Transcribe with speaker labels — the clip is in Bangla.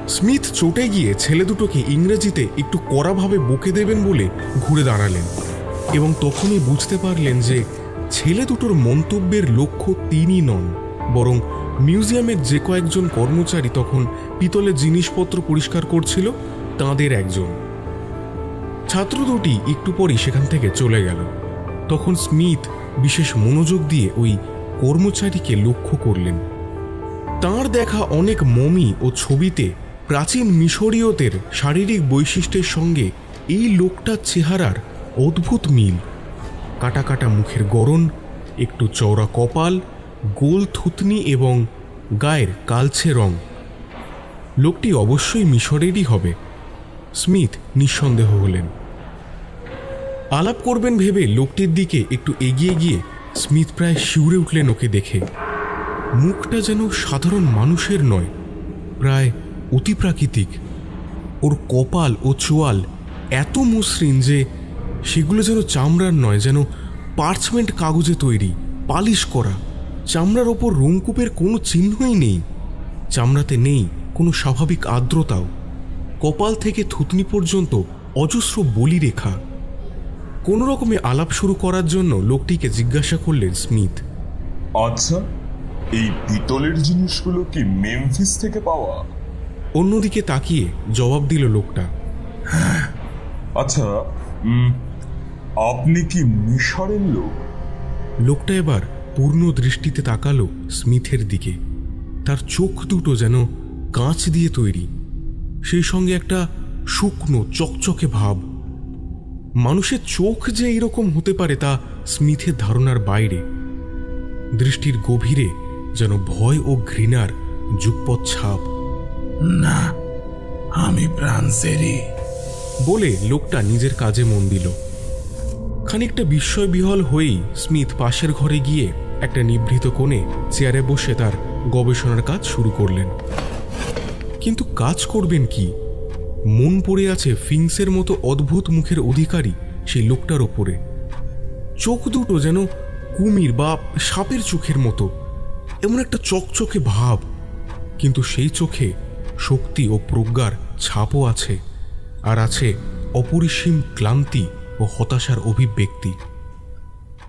Speaker 1: স্মিথ চটে গিয়ে ছেলে দুটোকে ইংরেজিতে একটু কড়াভাবে বকে দেবেন বলে ঘুরে দাঁড়ালেন এবং তখনই বুঝতে পারলেন যে ছেলে দুটোর মন্তব্যের লক্ষ্য তিনি নন, বরং মিউজিয়ামের যে কয়েকজন কর্মচারী তখন পিতলের জিনিসপত্র পরিষ্কার করছিল তাঁদের একজন। ছাত্র দুটি একটু পরই সেখান থেকে চলে গেল। তখন স্মিথ বিশেষ মনোযোগ দিয়ে ওই কর্মচারীকে লক্ষ্য করলেন। তাঁর দেখা অনেক মমি ও ছবিতে প্রাচীন মিশরীয়দের শারীরিক বৈশিষ্ট্যের সঙ্গে এই লোকটার চেহারার অদ্ভুত মিল। কাটা কাটা মুখের গড়ন, একটু চওড়া কপাল, গোল থুতনি এবং গায়ের কালচে রং। লোকটি অবশ্যই মিশরেরই হবে, স্মিথ নিঃসন্দেহ হলেন। আলাপ করবেন ভেবে লোকটির দিকে একটু এগিয়ে গিয়ে স্মিথ প্রায় শিউরে উঠলেন ওকে দেখে। মুখটা যেন সাধারণ মানুষের নয়, প্রায় অতিপ্রাকৃতিক। ওর কপাল ও চোয়াল এত মসৃণ যে সেগুলো যেন চামড়ার নয়, যেন পার্চমেন্ট কাগজে তৈরি, পালিশ করা। চামড়ার ওপর রোমকূপের কোনো চিহ্নই নেই, চামড়াতে নেই কোনো স্বাভাবিক আর্দ্রতাও। কপাল থেকে থুতনি পর্যন্ত অজস্র বলি রেখা। কোনো রকমে আলাপ শুরু করার জন্য লোকটিকে জিজ্ঞাসা করলেন স্মিথ,
Speaker 2: আচ্ছা, এই পিতলের জিনিসগুলো কি মেমফিস থেকে পাওয়া?
Speaker 1: অন্যদিকে তাকিয়ে জবাব দিল লোকটা,
Speaker 2: আচ্ছা, আপনি কি মিশরের লোক?
Speaker 1: লোকটা এবার পূর্ণ দৃষ্টিতে তাকালো স্মিথের দিকে। তার চোখ দুটো যেন কাঁচ দিয়ে তৈরি, সেই সঙ্গে একটা শুকনো চকচকে ভাব। মানুষের চোখ যে এইরকম হতে পারে তা স্মিথের ধারণার বাইরে। দৃষ্টির গভীরে যেন ভয় ও ঘৃণার যুগপৎ ছাপ।
Speaker 3: না, আমি ফ্রান্সেরই
Speaker 1: বলে লোকটা নিজের কাজে মন দিল। খানিকটা বিস্ময় বিহ্বল হয়েই স্মিথ পাশের ঘরে গিয়ে একটা নিভৃত কোণে চেয়ারে বসে তার গবেষণার কাজ শুরু করলেন। কিন্তু কাজ করবেন কি? মন পড়ে আছে ফিংসের মতো অদ্ভুত মুখের অধিকারী সেই লোকটার ওপরে। চোখ দুটো যেন কুমির বা সাপের চোখের মতো, এমন একটা চকচকে ভাব। কিন্তু সেই চোখে শক্তি ও প্রজ্ঞার ছাপও আছে, আর আছে অপরিসীম ক্লান্তি ও হতাশার অভিব্যক্তি।